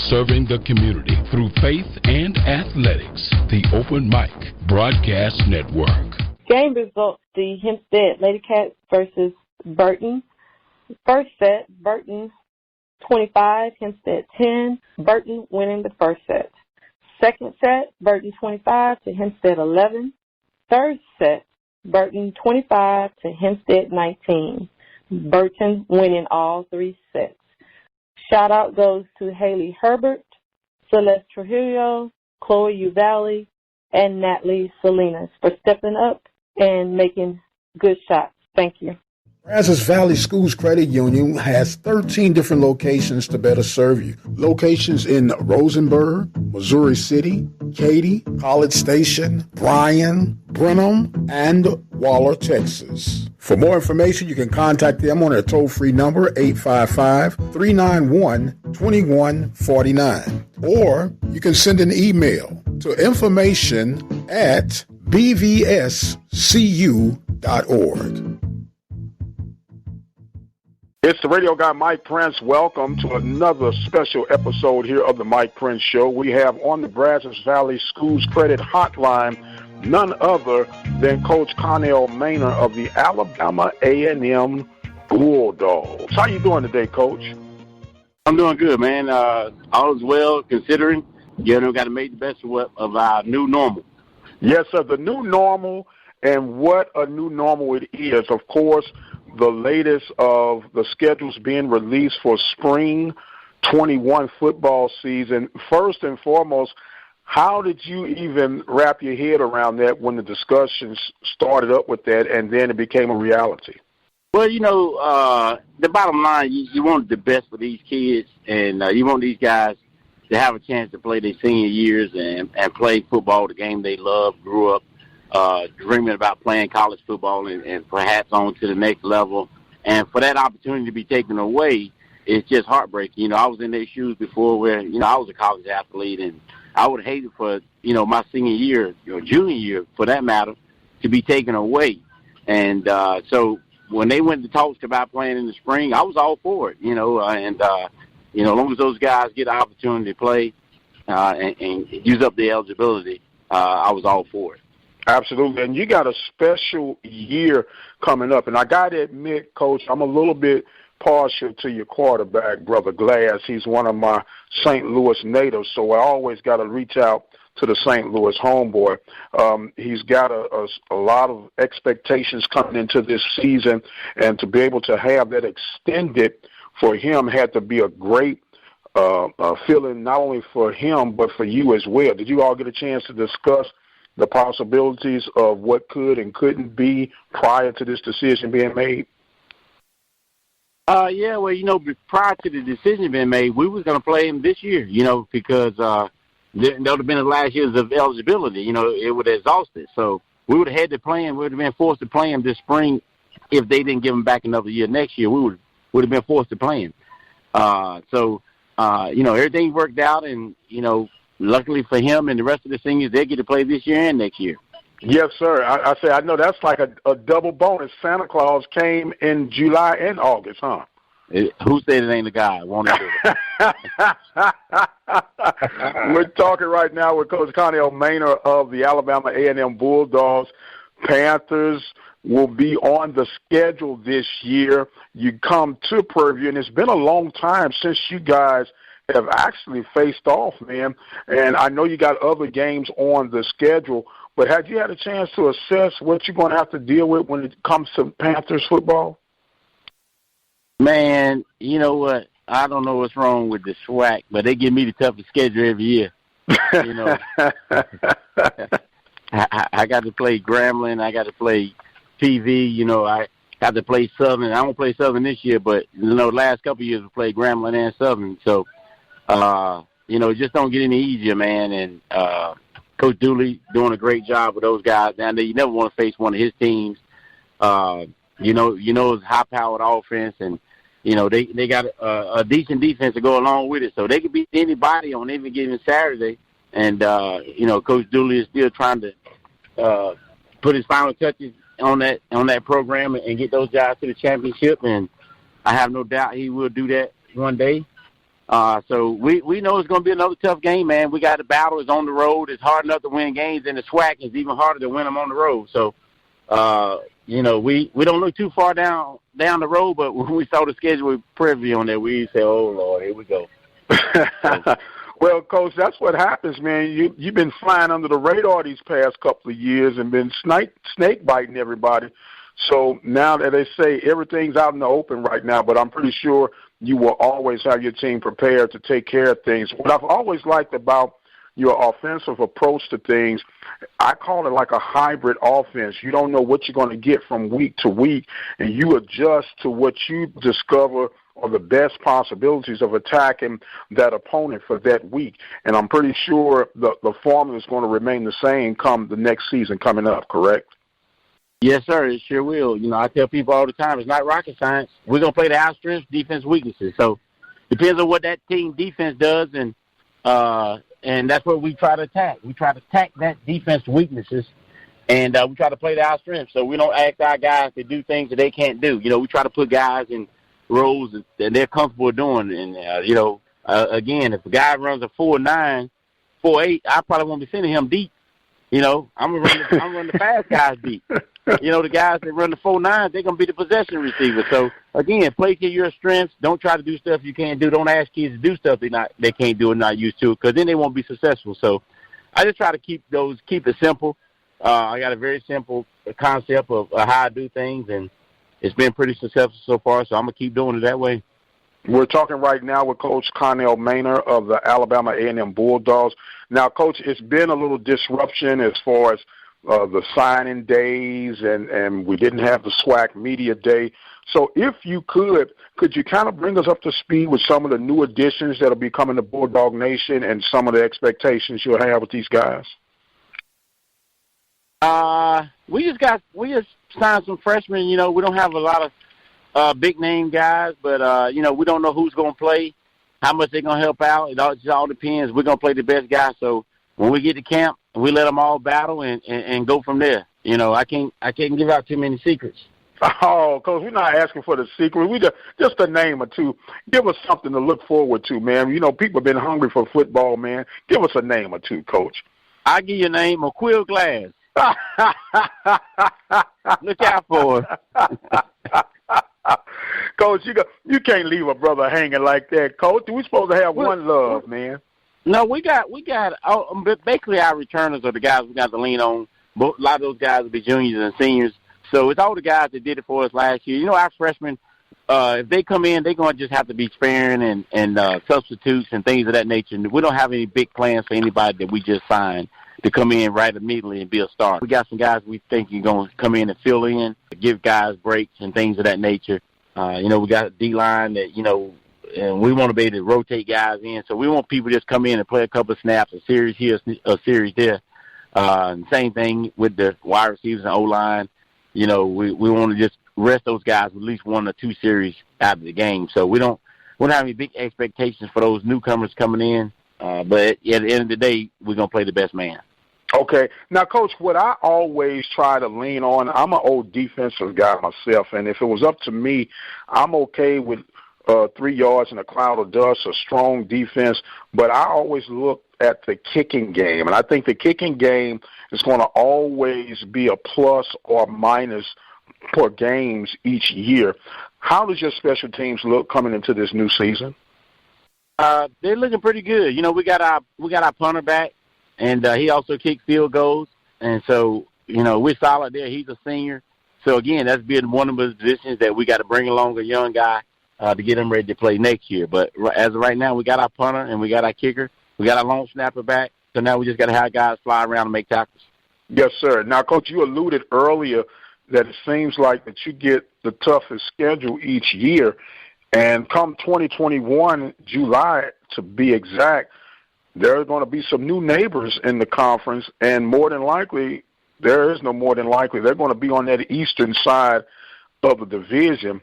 serving the community through faith and athletics. The Open Mic Broadcast Network. Game results: the Hempstead Ladycats versus Burton. First set, Burton 25, Hempstead 10. Burton winning the first set. Second set, Burton 25 to Hempstead 11. Third set, Burton 25 to Hempstead 19. Burton winning all three sets. Shout out goes to Haley Herbert, Celeste Trujillo, Chloe Uvalli, and Natalie Salinas for stepping up and making good shots. Thank you. Brazos Valley Schools Credit Union has 13 different locations to better serve you. Locations in Rosenberg, Missouri City, Katy, College Station, Bryan, Brenham, and Waller, Texas. For more information, you can contact them on their toll-free number, 855-391-2149. Or you can send an email to information@bvscu.org. It's the radio guy, Mike Prince. Welcome to another special episode here of the Mike Prince Show. We have on the Brazos Valley Schools Credit Hotline none other than Coach Connell Maynor of the Alabama A&M Bulldogs. How you doing today, Coach? I'm doing good, man. All is well, considering got to make the best of our new normal. Yes, sir. The new normal, and what a new normal it is. Of course, the latest of the schedules being released for spring 21 football season. First and foremost, how did you even wrap your head around that when the discussions started up with that and then it became a reality? Well, the bottom line, you want the best for these kids, and you want these guys to have a chance to play their senior years and play football, the game they love, grew up dreaming about playing college football and perhaps on to the next level. And for that opportunity to be taken away, it's just heartbreaking. I was in their shoes before where, I was a college athlete, and I would hate it for, my senior year, junior year, for that matter, to be taken away. And so when they went to talks about playing in the spring, I was all for it, as long as those guys get the opportunity to play and use up the eligibility, I was all for it. Absolutely, and you got a special year coming up. And I got to admit, Coach, I'm a little bit partial to your quarterback, Brother Glass. He's one of my St. Louis natives, so I always got to reach out to the St. Louis homeboy. He's got a lot of expectations coming into this season, and to be able to have that extended for him had to be a great feeling, not only for him but for you as well. Did you all get a chance to discuss the possibilities of what could and couldn't be prior to this decision being made? Yeah, well, prior to the decision being made, we was going to play him this year, because that would have been the last years of eligibility. It would have exhausted. So we would have had to play him. We would have been forced to play him this spring. If they didn't give him back another year next year, we would have been forced to play him. Everything worked out, and, luckily for him and the rest of the seniors, they get to play this year and next year. Yes, sir. I know that's like a double bonus. Santa Claus came in July and August, huh? Who said it ain't a guy? Won't it do it? We're talking right now with Coach Connell Maynor of the Alabama A&M Bulldogs. Panthers will be on the schedule this year. You come to Prairie View, and it's been a long time since you guys have actually faced off, man. And I know you got other games on the schedule, but have you had a chance to assess what you're going to have to deal with when it comes to Panthers football? Man, you know what? I don't know what's wrong with the SWAC, but they give me the toughest schedule every year. I got to play Grambling. I got to play PV. I got to play Southern. I won't play Southern this year, but, last couple of years we played Grambling and Southern. So, it just don't get any easier, man. And Coach Dooley doing a great job with those guys down there. You never want to face one of his teams. It's high-powered offense, and, they got a decent defense to go along with it. So they could beat anybody on any given Saturday. And, Coach Dooley is still trying to put his final touches on that program and get those guys to the championship. And I have no doubt he will do that one day. So we know it's going to be another tough game, man. We got to battle. It's on the road. It's hard enough to win games, and the SWAC is even harder to win them on the road. So, we don't look too far down the road, but when we saw the schedule with preview on there, we said, oh, Lord, here we go. So, well, Coach, that's what happens, man. You've been flying under the radar these past couple of years and been snake biting everybody. So now that they say everything's out in the open right now, but I'm pretty sure you will always have your team prepared to take care of things. What I've always liked about your offensive approach to things, I call it like a hybrid offense. You don't know what you're going to get from week to week, and you adjust to what you discover are the best possibilities of attacking that opponent for that week. And I'm pretty sure the formula is going to remain the same come the next season coming up, correct? Yes, sir, it sure will. I tell people all the time, it's not rocket science. We're going to play to our strengths, defense, weaknesses. So depends on what that team defense does, and that's what we try to attack. We try to attack that defense weaknesses, and we try to play to our strengths. So we don't ask our guys to do things that they can't do. We try to put guys in roles that they're comfortable doing. And, again, if a guy runs a 4.9, 4.8, I probably won't be sending him deep. I'm gonna run the fast guys deep. The guys that run the 4.9, they're going to be the possession receiver. So, again, play to your strengths. Don't try to do stuff you can't do. Don't ask kids to do stuff they can't do and not used to, because then they won't be successful. So I just try to keep it simple. I got a very simple concept of how I do things, and it's been pretty successful so far, so I'm going to keep doing it that way. We're talking right now with Coach Connell Maynor of the Alabama A&M Bulldogs. Now, Coach, it's been a little disruption as far as the signing days, and we didn't have the SWAC Media Day. So if you could you kind of bring us up to speed with some of the new additions that will be coming to Bulldog Nation and some of the expectations you'll have with these guys? We just signed some freshmen. We don't have a lot of big name guys, but we don't know who's going to play, how much they're going to help out. It all depends. We're going to play the best guys. So when we get to camp, we let them all battle and go from there. I can't give out too many secrets. Oh, Coach, we're not asking for the secret. We just a name or two. Give us something to look forward to, man. People have been hungry for football, man. Give us a name or two, Coach. I'll give you a name, Quill Glass. Look out for it. Coach, you can't leave a brother hanging like that, Coach. We're supposed to have one love, man. No, we got basically our returners are the guys we got to lean on. A lot of those guys will be juniors and seniors. So it's all the guys that did it for us last year. Our freshmen, if they come in, they're going to just have to be sparing and substitutes and things of that nature. And we don't have any big plans for anybody that we just signed to come in right immediately and be a star. We got some guys we think are going to come in and fill in, give guys breaks and things of that nature. We got a D-line that, and we want to be able to rotate guys in. So we want people to just come in and play a couple of snaps, a series here, a series there. Same thing with the wide receivers and O-line. We want to just rest those guys with at least 1 or 2 series out of the game. So we don't have any big expectations for those newcomers coming in. But at the end of the day, we're going to play the best man. Okay. Now, Coach, what I always try to lean on, I'm an old defensive guy myself, and if it was up to me, I'm okay with 3 yards in a cloud of dust, a strong defense, but I always look at the kicking game, and I think the kicking game is going to always be a plus or minus per games each year. How does your special teams look coming into this new season? They're looking pretty good. We got our punter back, and he also kicks field goals, and so we're solid there. He's a senior, so again, that's been one of the positions that we got to bring along a young guy to get him ready to play next year. But as of right now, we got our punter and we got our kicker, we got our long snapper back. So now we just got to have guys fly around and make tackles. Yes, sir. Now, Coach, you alluded earlier that it seems like that you get the toughest schedule each year. And come 2021, July to be exact, there are going to be some new neighbors in the conference, and more than likely, there is no more than likely, they're going to be on that eastern side of the division.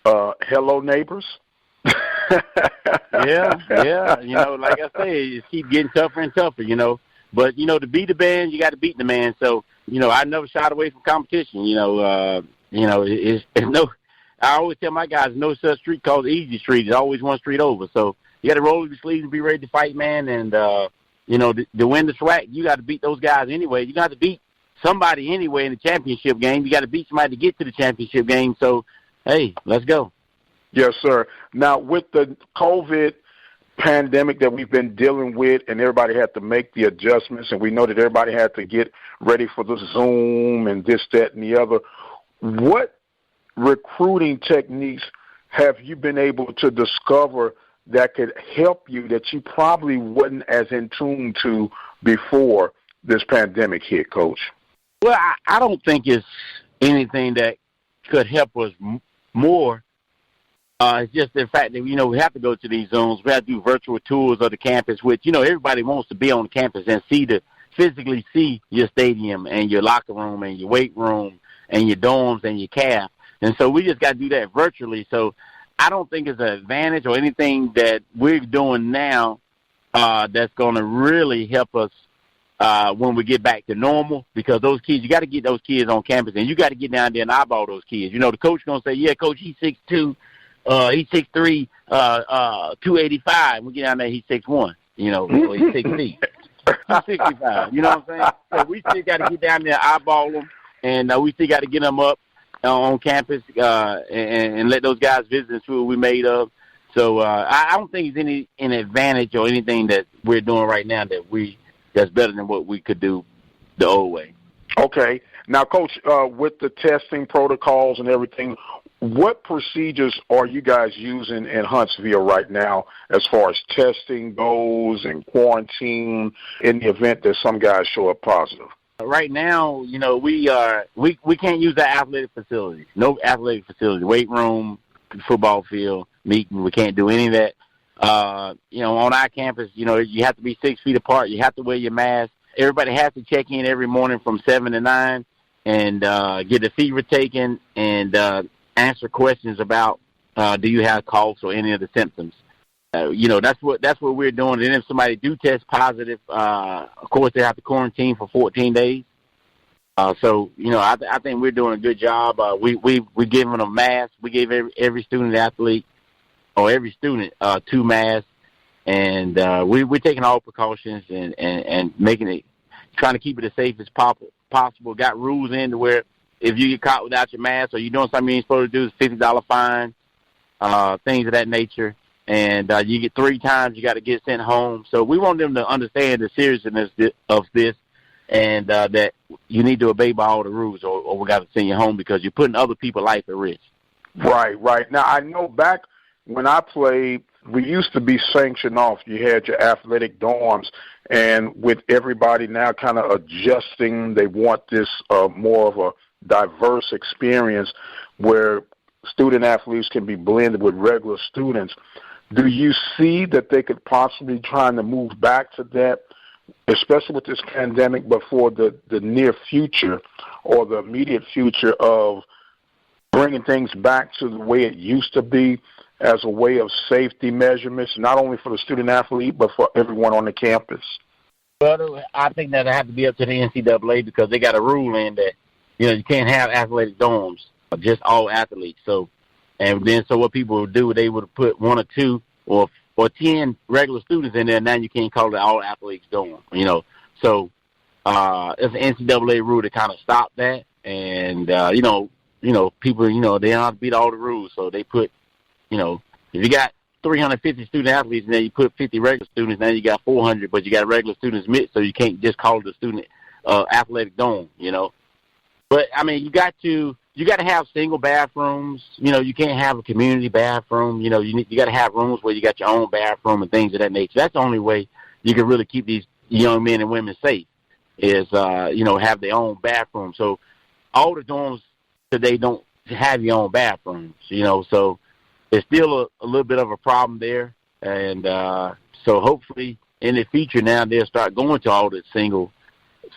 Hello, neighbors. Yeah. Like I say, it keeps getting tougher and tougher, But, to beat the band, you got to beat the man. So, I never shied away from competition. It's no. I always tell my guys, no such street called Easy Street. It's always one street over. So, You got to roll up your sleeves and be ready to fight, man. And to win the SWAC, you got to beat those guys anyway. You got to beat somebody anyway in the championship game. You got to beat somebody to get to the championship game. So, hey, let's go. Yes, sir. Now, with the COVID pandemic that we've been dealing with, and everybody had to make the adjustments, and we know that everybody had to get ready for the Zoom and this, that, and the other, what recruiting techniques have you been able to discover that could help you that you probably wasn't as in tune to before this pandemic hit, Coach? Well, I don't think it's anything that could help us more. It's just the fact that, we have to go to these Zooms. We have to do virtual tours of the campus, which, everybody wants to be on the campus and physically see your stadium and your locker room and your weight room and your dorms and your CAF. And so we just got to do that virtually. So I don't think it's an advantage or anything that we're doing now that's going to really help us when we get back to normal, because those kids, you got to get those kids on campus, and you got to get down there and eyeball those kids. The coach going to say, yeah, Coach, he's 6'2", he's 6'3", 285. We get down there, he's 6'1", or he's 6 feet. He's 65, you know what I'm saying? So we still got to get down there, eyeball them, and we still got to get them up on campus and let those guys visit and see what we made of. So I don't think it's any advantage or anything that we're doing right now that's better than what we could do the old way. Okay. Now, Coach, with the testing protocols and everything, what procedures are you guys using in Huntsville right now as far as testing goes and quarantine in the event that some guys show up positive? Right now, we can't use the athletic facilities. No athletic facilities, weight room, football field, meeting. We can't do any of that. On our campus, you have to be 6 feet apart. You have to wear your mask. Everybody has to check in every morning from 7 to 9 and get a fever taken and answer questions about do you have coughs or any of the symptoms. That's what we're doing. And if somebody do test positive, of course they have to quarantine for 14 days. So I think we're doing a good job. We're giving them masks. We gave every student athlete or every student 2 masks, and we're taking all precautions and making it, trying to keep it as safe as possible. Got rules in to where if you get caught without your mask or you're doing something you ain't supposed to do, it's $50 fine, things of that nature. And you get 3 times, you got to get sent home. So we want them to understand the seriousness of this, and that you need to obey by all the rules, or we got to send you home because you're putting other people's life at risk. Right. Now, I know back when I played, we used to be sanctioned off. You had your athletic dorms, and with everybody now kind of adjusting, they want this more of a diverse experience where student-athletes can be blended with regular students. Do you see that they could possibly trying to move back to that, especially with this pandemic, but for the near future or the immediate future of bringing things back to the way it used to be as a way of safety measurements, not only for the student-athlete, but for everyone on the campus? Well, I think that have to be up to the NCAA because they got a rule in that, you can't have athletic dorms, just all athletes. So what people would do, they would put 1 or 2 or 10 regular students in there. Now you can't call it all athletes dorm, So it's an NCAA rule to kind of stop that. And, people, they don't have to beat all the rules. So they put, if you got 350 student athletes and then you put 50 regular students, now you got 400, but you got regular students mixed, so you can't just call it a student athletic dorm, But, you got to have single bathrooms. You can't have a community bathroom. You got to have rooms where you got your own bathroom and things of that nature. That's the only way you can really keep these young men and women safe is, have their own bathroom. So all the dorms today don't have your own bathrooms, so it's still a little bit of a problem there. And so hopefully in the future now they'll start going to all the single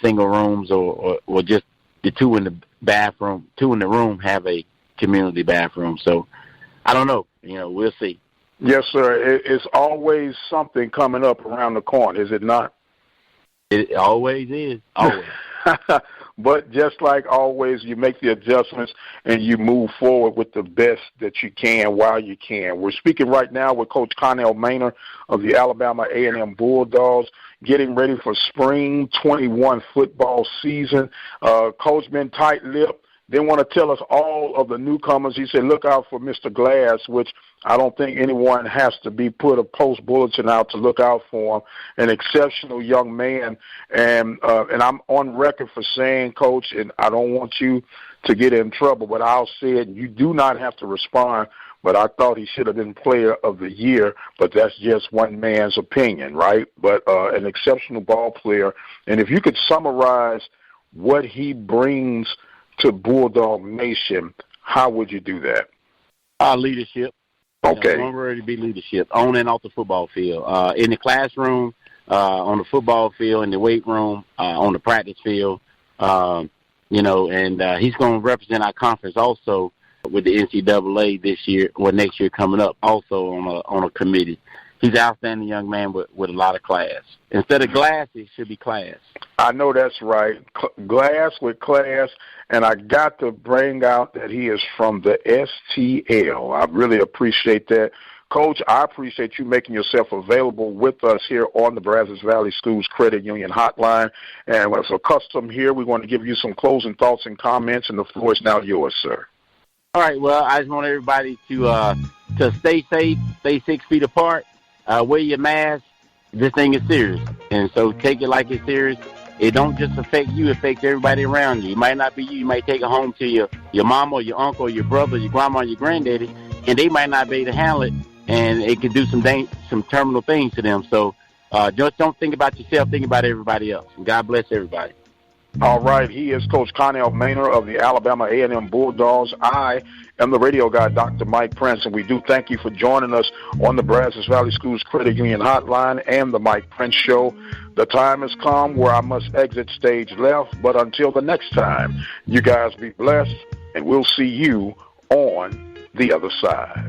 rooms or just the 2 in the bathroom, 2 in the room have a community bathroom. So I don't know. We'll see. Yes, sir. It's always something coming up around the corner, is it not? It always is. Always. But just like always, you make the adjustments and you move forward with the best that you can while you can. We're speaking right now with Coach Connell Maynor of the Alabama A&M Bulldogs, getting ready for spring 21 football season. Coach been tight-lipped. Didn't want to tell us all of the newcomers. He said, look out for Mr. Glass, which I don't think anyone has to be put a post bulletin out to look out for him. An exceptional young man. And I'm on record for saying, Coach, and I don't want you to get in trouble, but I'll say it, you do not have to respond, but I thought he should have been player of the year, but that's just one man's opinion, right? But an exceptional ball player. And if you could summarize what he brings to Bulldog Nation, how would you do that? Leadership. Okay. One word to be leadership, on and off the football field. In the classroom, on the football field, in the weight room, on the practice field, and he's going to represent our conference also with the NCAA this year, or next year coming up, also on a committee. He's an outstanding young man with a lot of class. Instead of glass, it should be class. I know that's right. Glass with class, and I got to bring out that he is from the STL. I really appreciate that. Coach, I appreciate you making yourself available with us here on the Brazos Valley Schools Credit Union Hotline. And as a custom here, we want to give you some closing thoughts and comments, and the floor is now yours, sir. All right, well, I just want everybody to stay safe, stay 6 feet apart. Wear your mask. This thing is serious, and so take it like it's serious. It don't just affect you; it affects everybody around you. It might not be you. You might take it home to your mama or your uncle or your brother, your grandma or your granddaddy, and they might not be able to handle it, and it could do some terminal things to them. So just don't think about yourself. Think about everybody else. And God bless everybody. All right, he is Coach Connell Maynor of the Alabama A&M Bulldogs. I am the radio guy, Dr. Mike Prince, and we do thank you for joining us on the Brazos Valley Schools Credit Union Hotline and the Mike Prince Show. The time has come where I must exit stage left, but until the next time, you guys be blessed, and we'll see you on the other side.